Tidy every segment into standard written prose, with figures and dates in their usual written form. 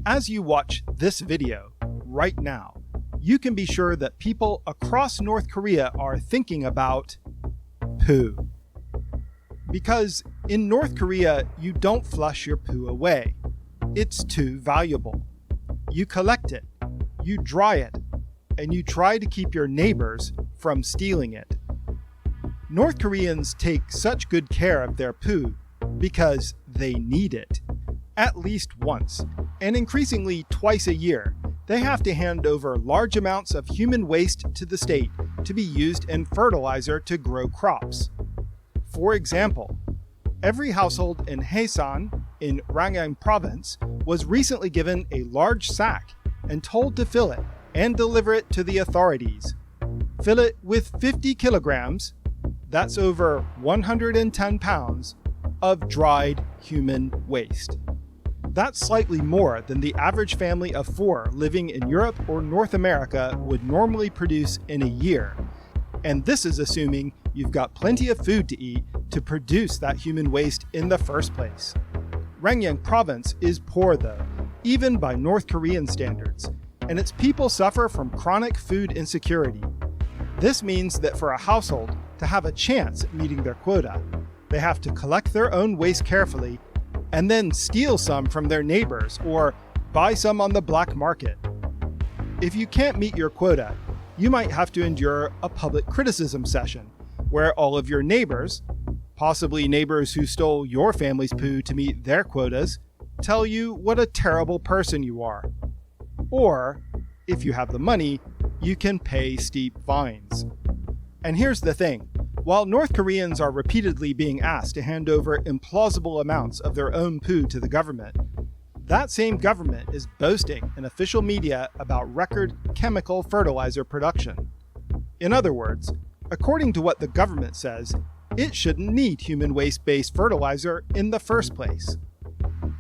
As you watch this video right now, you can be sure that people across North Korea are thinking about poo. Because in North Korea, you don't flush your poo away. It's too valuable. You collect it, you dry it, and you try to keep your neighbors from stealing it. North Koreans take such good care of their poo because they need it. At least once, and increasingly twice a year, they have to hand over large amounts of human waste to the state to be used in fertilizer to grow crops. For example, every household in Haesan, in Rangyang province, was recently given a large sack and told to fill it and deliver it to the authorities. Fill it with 50 kilograms, that's over 110 pounds, of dried human waste. That's slightly more than the average family of 4 living in Europe or North America would normally produce in a year. And this is assuming you've got plenty of food to eat to produce that human waste in the first place. Rangyang province is poor though, even by North Korean standards, and its people suffer from chronic food insecurity. This means that for a household to have a chance at meeting their quota, they have to collect their own waste carefully and then steal some from their neighbors or buy some on the black market. If you can't meet your quota, you might have to endure a public criticism session where all of your neighbors, possibly neighbors who stole your family's poo to meet their quotas, tell you what a terrible person you are. Or, if you have the money, you can pay steep fines. And here's the thing. While North Koreans are repeatedly being asked to hand over implausible amounts of their own poo to the government, that same government is boasting in official media about record chemical fertilizer production. In other words, according to what the government says, it shouldn't need human waste-based fertilizer in the first place.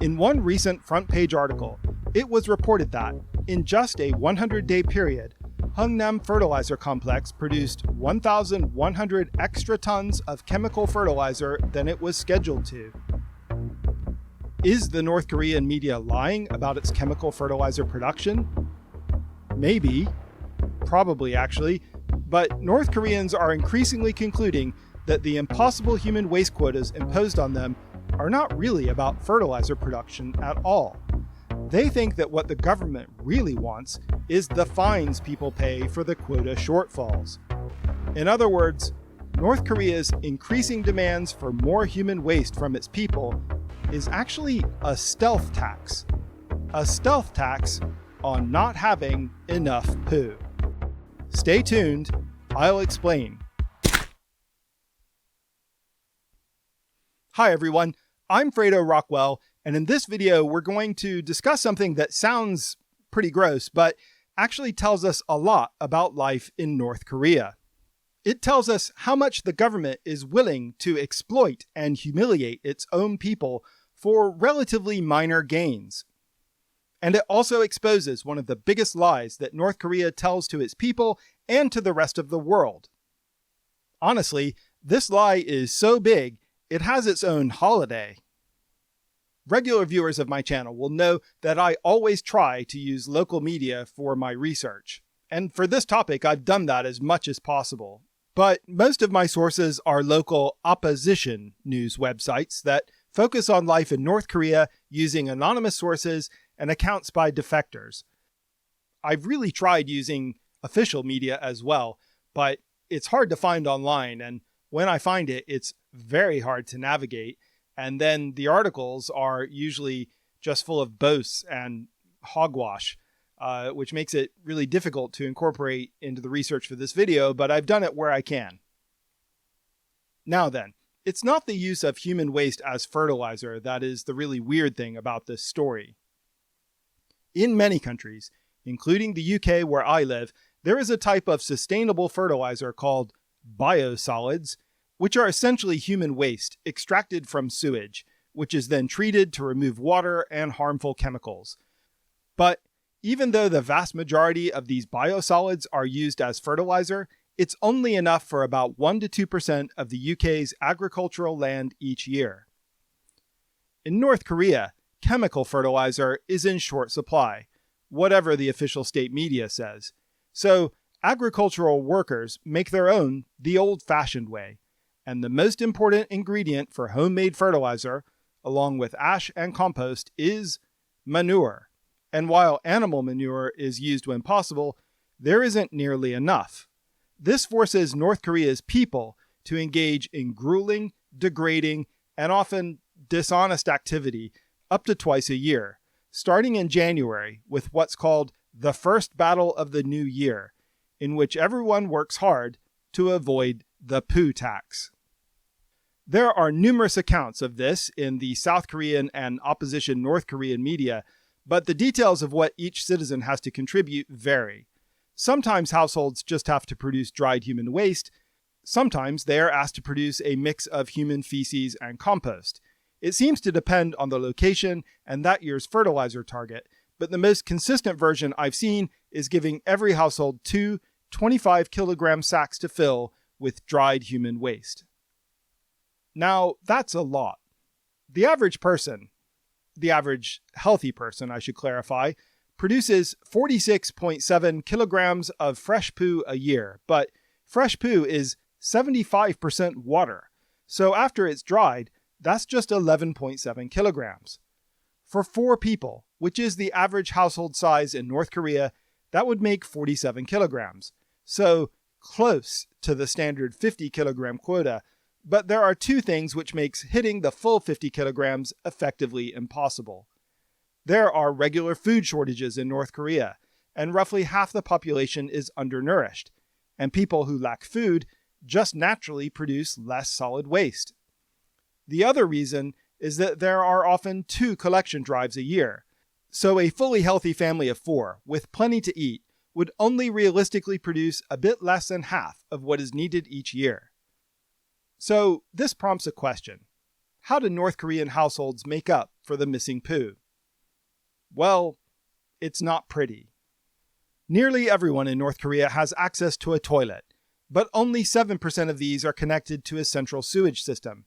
In one recent front-page article, it was reported that, in just a 100-day period, Hungnam Fertilizer Complex produced 1,100 extra tons of chemical fertilizer than it was scheduled to. Is the North Korean media lying about its chemical fertilizer production? Maybe. Probably, actually. But North Koreans are increasingly concluding that the impossible human waste quotas imposed on them are not really about fertilizer production at all. They think that what the government really wants is the fines people pay for the quota shortfalls. In other words, North Korea's increasing demands for more human waste from its people is actually a stealth tax. A stealth tax on not having enough poo. Stay tuned, I'll explain. Hi everyone, I'm Fredo Rockwell, and in this video we're going to discuss something that sounds pretty gross, but actually tells us a lot about life in North Korea. It tells us how much the government is willing to exploit and humiliate its own people for relatively minor gains. And it also exposes one of the biggest lies that North Korea tells to its people and to the rest of the world. Honestly, this lie is so big, it has its own holiday. Regular viewers of my channel will know that I always try to use local media for my research. And for this topic, I've done that as much as possible. But most of my sources are local opposition news websites that focus on life in North Korea using anonymous sources and accounts by defectors. I've really tried using official media as well, but it's hard to find online, and when I find it, it's very hard to navigate. And then the articles are usually just full of boasts and hogwash, which makes it really difficult to incorporate into the research for this video, but I've done it where I can. Now then, it's not the use of human waste as fertilizer that is the really weird thing about this story. In many countries, including the UK where I live, there is a type of sustainable fertilizer called biosolids, which are essentially human waste extracted from sewage, which is then treated to remove water and harmful chemicals. But even though the vast majority of these biosolids are used as fertilizer, it's only enough for about 1 to 2% of the UK's agricultural land each year. In North Korea, chemical fertilizer is in short supply, whatever the official state media says. So agricultural workers make their own the old-fashioned way, and the most important ingredient for homemade fertilizer, along with ash and compost, is manure. And while animal manure is used when possible, there isn't nearly enough. This forces North Korea's people to engage in grueling, degrading, and often dishonest activity up to twice a year, starting in January with what's called the first battle of the new year, in which everyone works hard to avoid the poo tax. There are numerous accounts of this in the South Korean and opposition North Korean media, but the details of what each citizen has to contribute vary. Sometimes households just have to produce dried human waste. Sometimes they are asked to produce a mix of human feces and compost. It seems to depend on the location and that year's fertilizer target, but the most consistent version I've seen is giving every household 2 25-kilogram sacks to fill with dried human waste. Now, that's a lot. The average healthy person, I should clarify, produces 46.7 kilograms of fresh poo a year, but fresh poo is 75% water, so after it's dried, that's just 11.7 kilograms. For 4 people, which is the average household size in North Korea, that would make 47 kilograms, so close to the standard 50-kilogram quota, but there are 2 things which makes hitting the full 50 kilograms effectively impossible. There are regular food shortages in North Korea, and roughly half the population is undernourished, and people who lack food just naturally produce less solid waste. The other reason is that there are often 2 collection drives a year, so a fully healthy family of 4 with plenty to eat would only realistically produce a bit less than half of what is needed each year. So this prompts a question. How do North Korean households make up for the missing poo? Well, it's not pretty. Nearly everyone in North Korea has access to a toilet, but only 7% of these are connected to a central sewage system.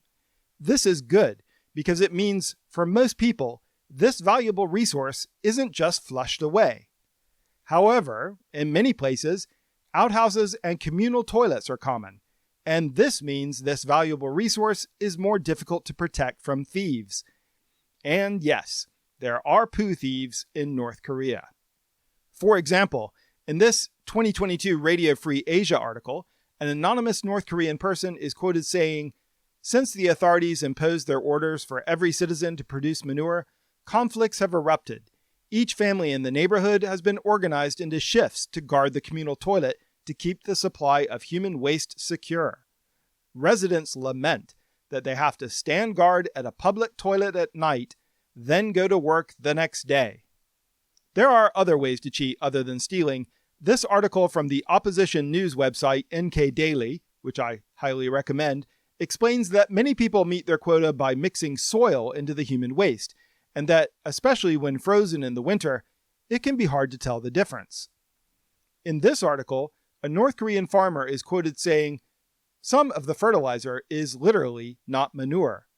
This is good because it means, for most people, this valuable resource isn't just flushed away. However, in many places, outhouses and communal toilets are common, and this means this valuable resource is more difficult to protect from thieves. And yes, there are poo thieves in North Korea. For example, in this 2022 Radio Free Asia article, an anonymous North Korean person is quoted saying, "Since the authorities imposed their orders for every citizen to produce manure, conflicts have erupted. Each family in the neighborhood has been organized into shifts to guard the communal toilet to keep the supply of human waste secure. Residents lament that they have to stand guard at a public toilet at night, then go to work the next day." There are other ways to cheat other than stealing. This article from the opposition news website NK Daily, which I highly recommend, explains that many people meet their quota by mixing soil into the human waste, and that, especially when frozen in the winter, it can be hard to tell the difference. In this article, a North Korean farmer is quoted saying, "Some of the fertilizer is literally not manure.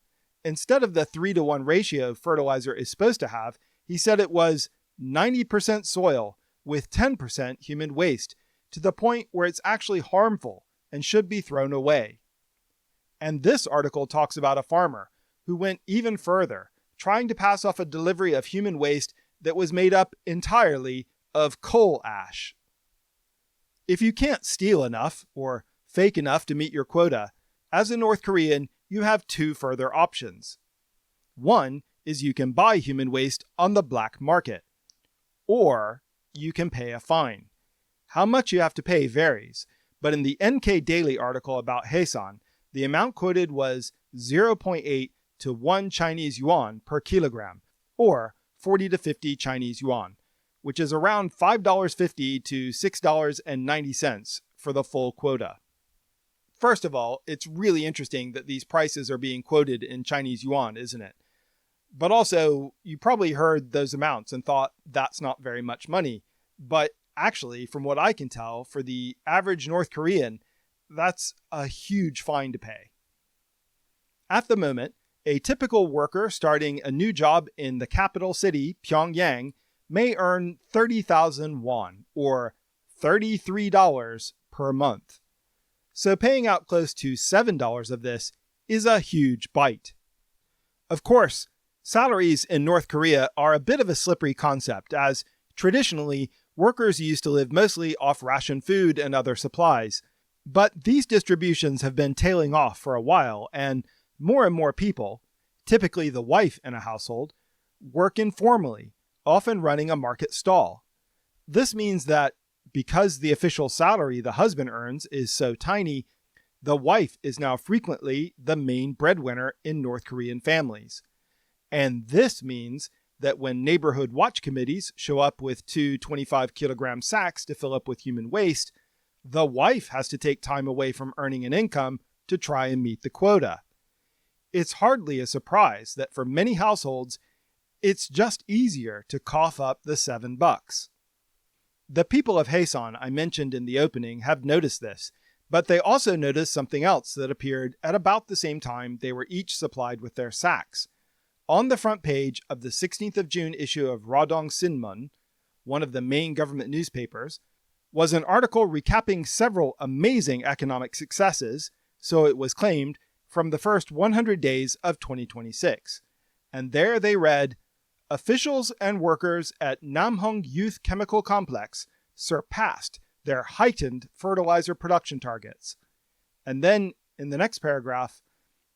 Instead of the 3-to-1 ratio fertilizer is supposed to have, he said it was 90% soil with 10% human waste, to the point where it's actually harmful and should be thrown away." And this article talks about a farmer who went even further, trying to pass off a delivery of human waste that was made up entirely of coal ash. If you can't steal enough or fake enough to meet your quota, as a North Korean, you have 2 further options. One is you can buy human waste on the black market, or you can pay a fine. How much you have to pay varies, but in the NK Daily article about Haesan, the amount quoted was 0.8 to 1 Chinese yuan per kilogram, or 40 to 50 Chinese yuan, which is around $5.50 to $6.90 for the full quota. First of all, it's really interesting that these prices are being quoted in Chinese yuan, isn't it? But also, you probably heard those amounts and thought that's not very much money. But actually, from what I can tell, for the average North Korean, that's a huge fine to pay. At the moment, A typical worker starting a new job in the capital city, Pyongyang, may earn 30,000 won, or $33 per month. So paying out close to $7 of this is a huge bite. Of course, salaries in North Korea are a bit of a slippery concept, as traditionally, workers used to live mostly off ration food and other supplies. But these distributions have been tailing off for a while, and more people, typically the wife in a household, work informally, often running a market stall. This means that because the official salary the husband earns is so tiny, the wife is now frequently the main breadwinner in North Korean families. And this means that when neighborhood watch committees show up with two 25-kilogram sacks to fill up with human waste, the wife has to take time away from earning an income to try and meet the quota. It's hardly a surprise that for many households, it's just easier to cough up the $7. The people of Haesan I mentioned in the opening have noticed this, but they also noticed something else that appeared at about the same time they were each supplied with their sacks. On the front page of the 16th of June issue of Rodong Sinmun, one of the main government newspapers, was an article recapping several amazing economic successes, so it was claimed, from the first 100 days of 2026. And there they read, "Officials and workers at Namhung Youth Chemical Complex surpassed their heightened fertilizer production targets." And then, in the next paragraph,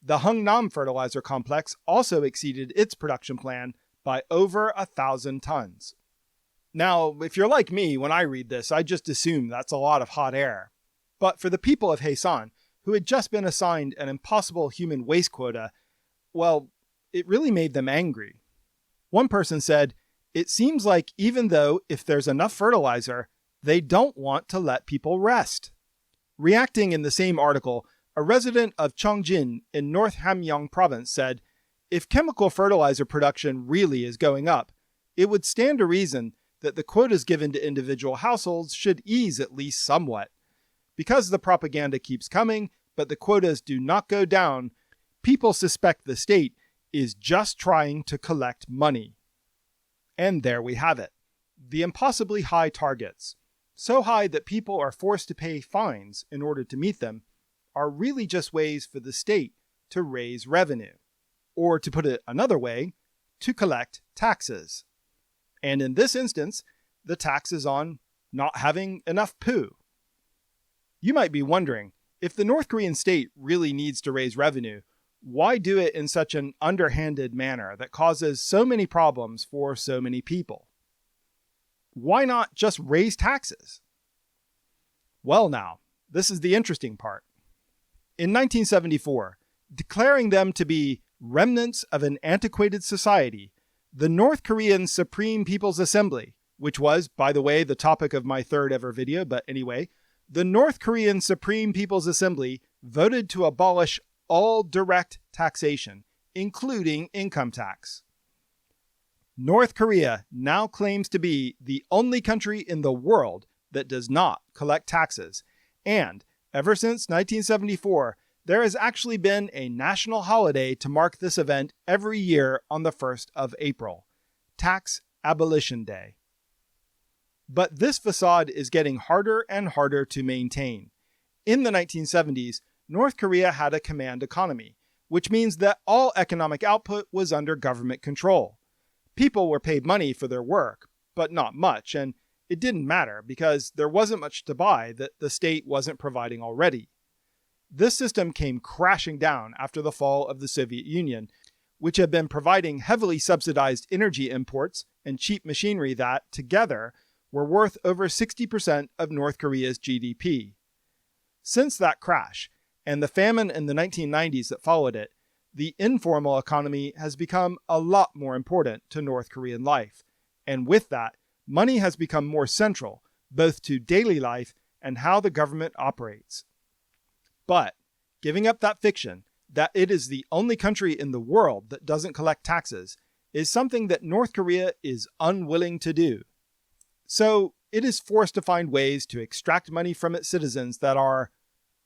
the Hungnam Fertilizer Complex also exceeded its production plan by over 1,000 tons. Now, if you're like me, when I read this, I just assume that's a lot of hot air. But for the people of Haesan, who had just been assigned an impossible human waste quota, well, it really made them angry. One person said, "It seems like even though if there's enough fertilizer, they don't want to let people rest." Reacting in the same article, a resident of Cheongjin in North Hamgyong province said, "If chemical fertilizer production really is going up, it would stand to reason that the quotas given to individual households should ease at least somewhat. Because the propaganda keeps coming, but the quotas do not go down, people suspect the state is just trying to collect money." And there we have it. The impossibly high targets, so high that people are forced to pay fines in order to meet them, are really just ways for the state to raise revenue. Or to put it another way, to collect taxes. And in this instance, the tax is on not having enough poo. You might be wondering, if the North Korean state really needs to raise revenue, why do it in such an underhanded manner that causes so many problems for so many people? Why not just raise taxes? Well now, this is the interesting part. In 1974, declaring them to be remnants of an antiquated society, the North Korean Supreme People's Assembly, which was, by the way, the topic of my third ever video, but anyway, the North Korean Supreme People's Assembly voted to abolish all direct taxation, including income tax. North Korea now claims to be the only country in the world that does not collect taxes, and ever since 1974, there has actually been a national holiday to mark this event every year on the 1st of April, Tax Abolition Day. But this facade is getting harder and harder to maintain. In the 1970s, North Korea had a command economy, which means that all economic output was under government control. People were paid money for their work, but not much, and it didn't matter because there wasn't much to buy that the state wasn't providing already. This system came crashing down after the fall of the Soviet Union, which had been providing heavily subsidized energy imports and cheap machinery that, together, were worth over 60% of North Korea's GDP. Since that crash, and the famine in the 1990s that followed it, the informal economy has become a lot more important to North Korean life. And with that, money has become more central, both to daily life and how the government operates. But giving up that fiction, that it is the only country in the world that doesn't collect taxes, is something that North Korea is unwilling to do. So it is forced to find ways to extract money from its citizens that are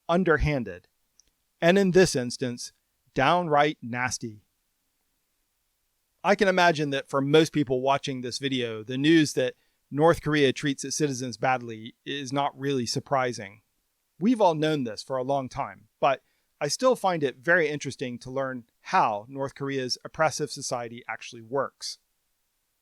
underhanded. And in this instance, downright nasty. I can imagine that for most people watching this video, the news that North Korea treats its citizens badly is not really surprising. We've all known this for a long time, but I still find it very interesting to learn how North Korea's oppressive society actually works.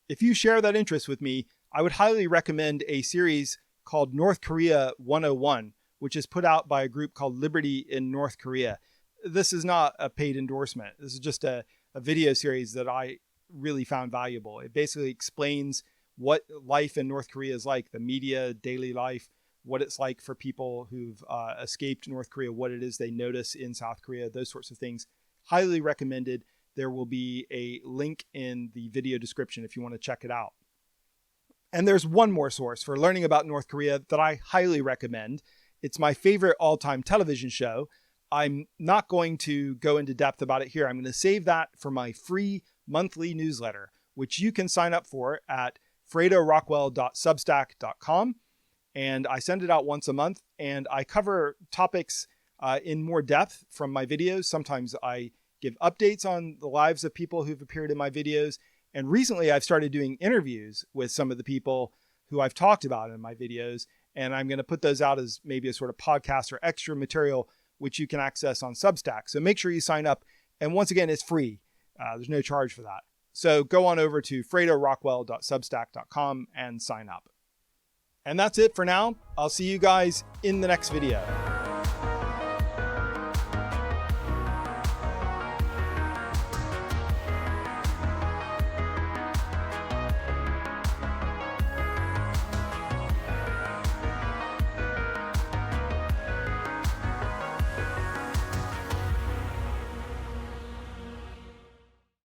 If you share that interest with me, I would highly recommend a series called North Korea 101, which is put out by a group called Liberty in North Korea. This is not a paid endorsement. This is just a video series that I really found valuable. It basically explains what life in North Korea is like, the media, daily life, what it's like for people who've escaped North Korea, what it is they notice in South Korea, those sorts of things. Highly recommended. There will be a link in the video description if you want to check it out. And there's one more source for learning about North Korea that I highly recommend. It's my favorite all-time television show. I'm not going to go into depth about it here. I'm going to save that for my free monthly newsletter, which you can sign up for at fredorockwell.substack.com. And I send it out once a month, and I cover topics in more depth from my videos. Sometimes I give updates on the lives of people who've appeared in my videos. And recently I've started doing interviews with some of the people who I've talked about in my videos. And I'm going to put those out as maybe a sort of podcast or extra material, which you can access on Substack. So make sure you sign up. And once again, it's free. There's no charge for that. So go on over to fredorockwell.substack.com and sign up. And that's it for now. I'll see you guys in the next video.